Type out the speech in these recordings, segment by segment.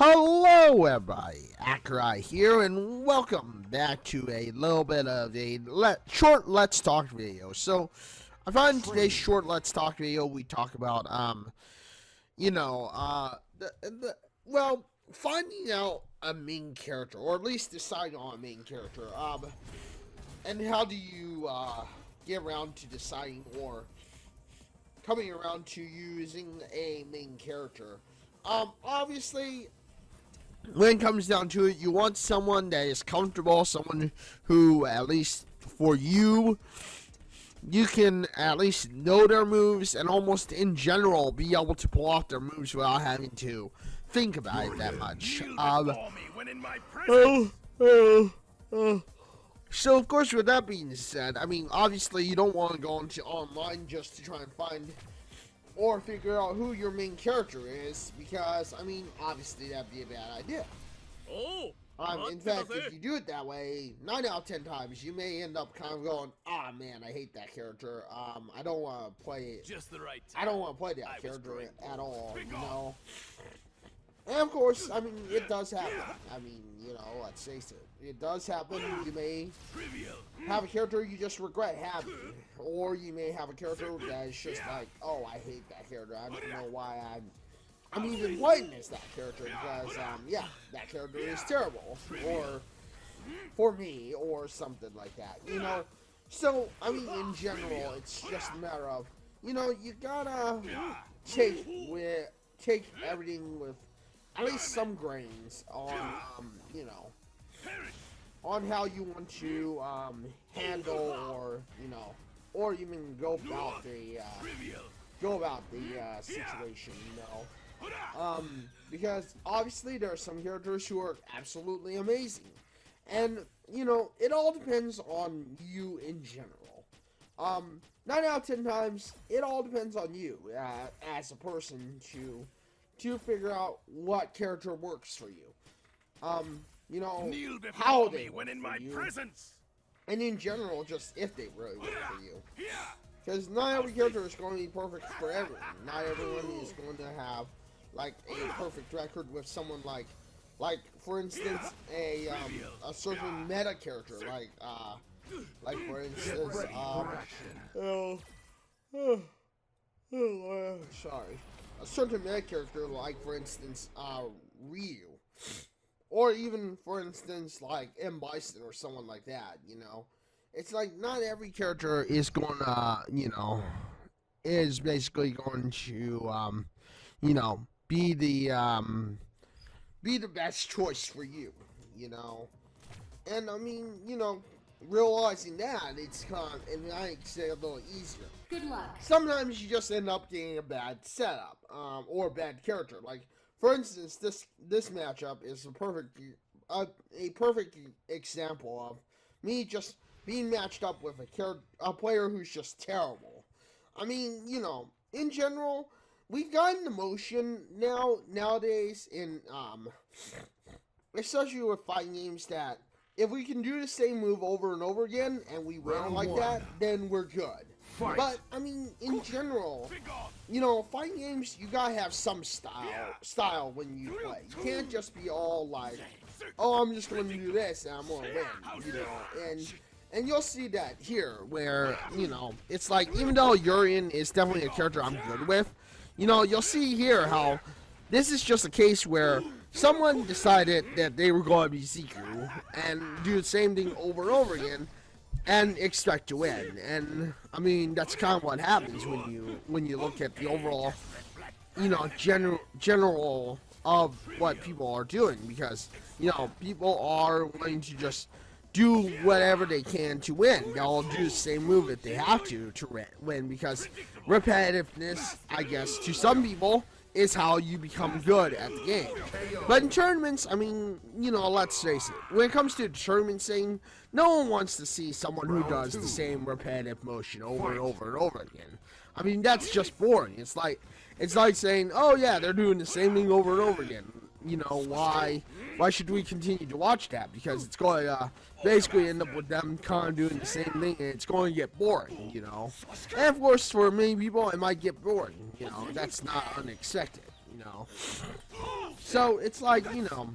Hello everybody, Accureye here, and welcome back to a little bit of a short Let's Talk video. So, I thought in today's short Let's Talk video, we talk about, finding out a main character, or at least deciding on a main character, and how do you, get around to deciding, or coming around to using a main character. Obviously, when it comes down to it, you want someone that is comfortable, someone who, at least for you, you can at least know their moves and almost in general be able to pull off their moves without having to think about it that much. So of course, with that being said, I mean, obviously you don't want to go into online just to try and find or figure out who your main character is, because, I mean, obviously that'd be a bad idea. In fact, if you do it that way, 9 out of 10 times, you may end up kind of going, ah, man, I hate that character, I don't want to play it. Just the right time. I don't want to play that character at all, you know? And of course, I mean, it does happen. I mean, you know, let's face it. It does happen. You may have a character you just regret having. Or you may have a character that is just like, oh, I hate that character. I don't know why I'm even playing as that character. Because, yeah, that character is terrible. Or, for me, or something like that, you know? So, I mean, in general, it's just a matter of, you know, you gotta take everything with at least some grains on, you know, on how you want to, handle, or, you know, or even go about the situation, you know, because obviously there are some characters who are absolutely amazing, and, you know, it all depends on you in general. 9 out of 10 times, it all depends on you, as a person to figure out what character works for you. You know, how they work for you, and in general, just if they really work for you. Because not every character is going to be perfect for everyone. Not everyone is going to have, like, a perfect record with someone like for instance, a certain meta character, like for instance, sorry. A certain meta character, like, for instance, Ryu. Or even, for instance, like, M. Bison or someone like that, you know? It's like, not every character is gonna, you know, is basically going to, you know, be the best choice for you, you know? And, I mean, you know, realizing that, it's kind of, it makes it a little easier. Good luck. Sometimes you just end up getting a bad setup, or a bad character. Like, for instance, this matchup is a perfect example of me just being matched up with a player who's just terrible. I mean, you know, in general, we've gotten the motion nowadays in especially with fighting games, that if we can do the same move over and over again and we win like that, then we're good. But, I mean, in general, you know, fighting games, you gotta have some style when you play. You can't just be all like, oh, I'm just gonna do this and I'm gonna win, you know, and you'll see that here, where, you know, it's like, even though Urian is definitely a character I'm good with, you know, you'll see here how this is just a case where someone decided that they were going to be Ziku and do the same thing over and over again and expect to win. And I mean, that's kind of what happens when you look at the overall, you know, general of what people are doing, because, you know, people are willing to just do whatever they can to win. They'll do the same move if they have to win, because repetitiveness, I guess, to some people, is how you become good at the game. But in tournaments, I mean, you know, let's face it, when it comes to the tournament scene, no one wants to see someone who does the same repetitive motion over and over and over again. I mean, that's just boring. It's like saying, oh yeah, they're doing the same thing over and over again. You know, why should we continue to watch that? Because it's going to basically end up with them kind of doing the same thing, and it's going to get boring, you know. And of course, for many people, it might get boring, you know. That's not unexpected, you know. So it's like, you know,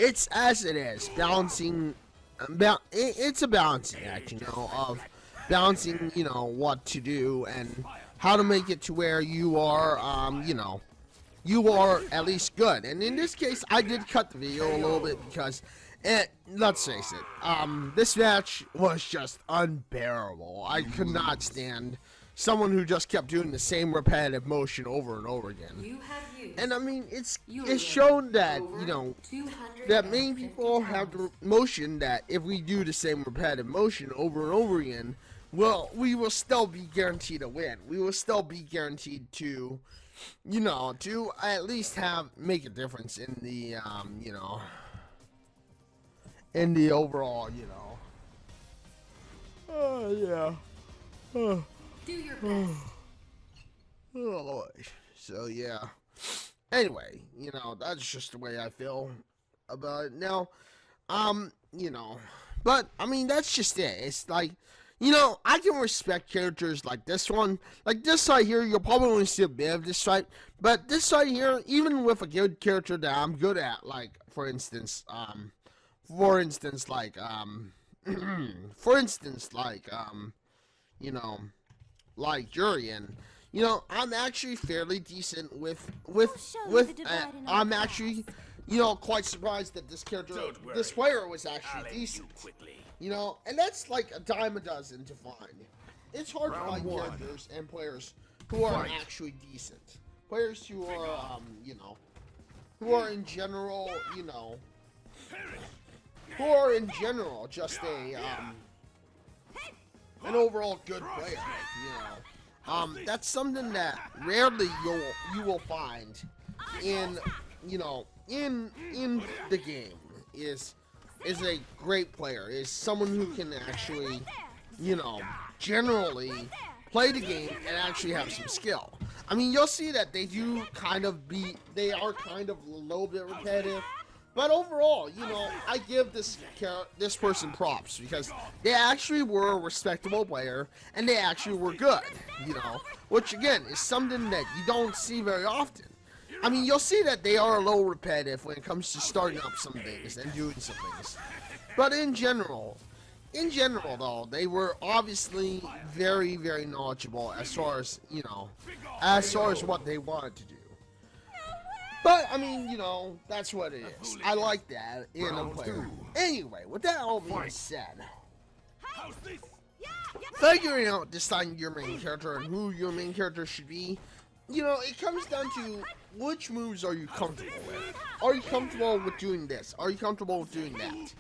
it's as it is, balancing, it's a balancing act, you know, of balancing, you know, what to do and how to make it to where you are, you know, you are at least good. And in this case, I did cut the video a little bit because let's face it, this match was just unbearable. I could not stand someone who just kept doing the same repetitive motion over and over again. And I mean, it's shown that, you know, that many people have the motion that if we do the same repetitive motion over and over again, well, we will still be guaranteed a win. We will still be guaranteed to, you know, to at least make a difference in the, you know, in the overall, you know. Oh, yeah. Do your best. Oh, boy. So, yeah. Anyway, you know, that's just the way I feel about it. Now, you know, but, I mean, that's just it. It's like, you know, I can respect characters like this one. Like this right here, you'll probably only see a bit of this fight. But this right here, even with a good character that I'm good at, like, for instance, you know, like Jurian, you know, I'm actually fairly decent I'm actually, you know, quite surprised that this player was actually decent. You know, and that's like a dime a dozen to find. It's hard to find characters and players who are actually decent. Players who are, you know, who are in general, you know, just an overall good player, you know. That's something that rarely you will find in, you know, in the game is a great player, is someone who can actually, you know, generally play the game and actually have some skill. I mean, you'll see that they are kind of a little bit repetitive, but overall, you know, I give this person props because they actually were a respectable player and they actually were good, you know, which again is something that you don't see very often. I mean, you'll see that they are a little repetitive when it comes to starting up some things and doing some things. But in general though, they were obviously very, very knowledgeable as far as, you know, as far as what they wanted to do. But, I mean, you know, that's what it is. I like that in a player. Anyway, with that all being said, figuring out deciding your main character and who your main character should be, you know, it comes down to which moves are you comfortable with. Are you comfortable with doing this? Are you comfortable with doing that?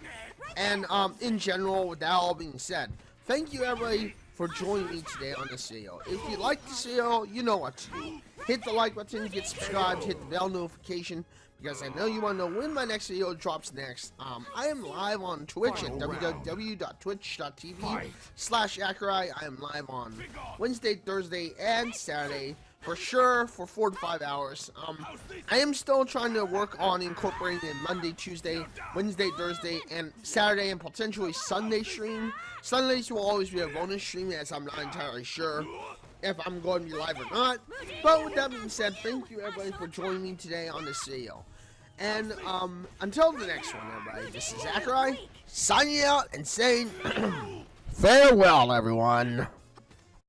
And in general, with that all being said, thank you everybody for joining me today on this video. If you like this video, you know what to do. Hit the like button, get subscribed, hit the bell notification, because I know you want to know when my next video drops next. I am live on Twitch at www.twitch.tv/Accureye. I am live on Wednesday, Thursday, and Saturday, for sure, for 4 to 5 hours. I am still trying to work on incorporating a Monday, Tuesday, Wednesday, Thursday, and Saturday, and potentially Sunday stream. Sundays will always be a bonus stream, as I'm not entirely sure if I'm going to be live or not. But with that being said, thank you everybody for joining me today on this video. And until the next one, everybody, this is Accureye signing out and saying farewell, everyone.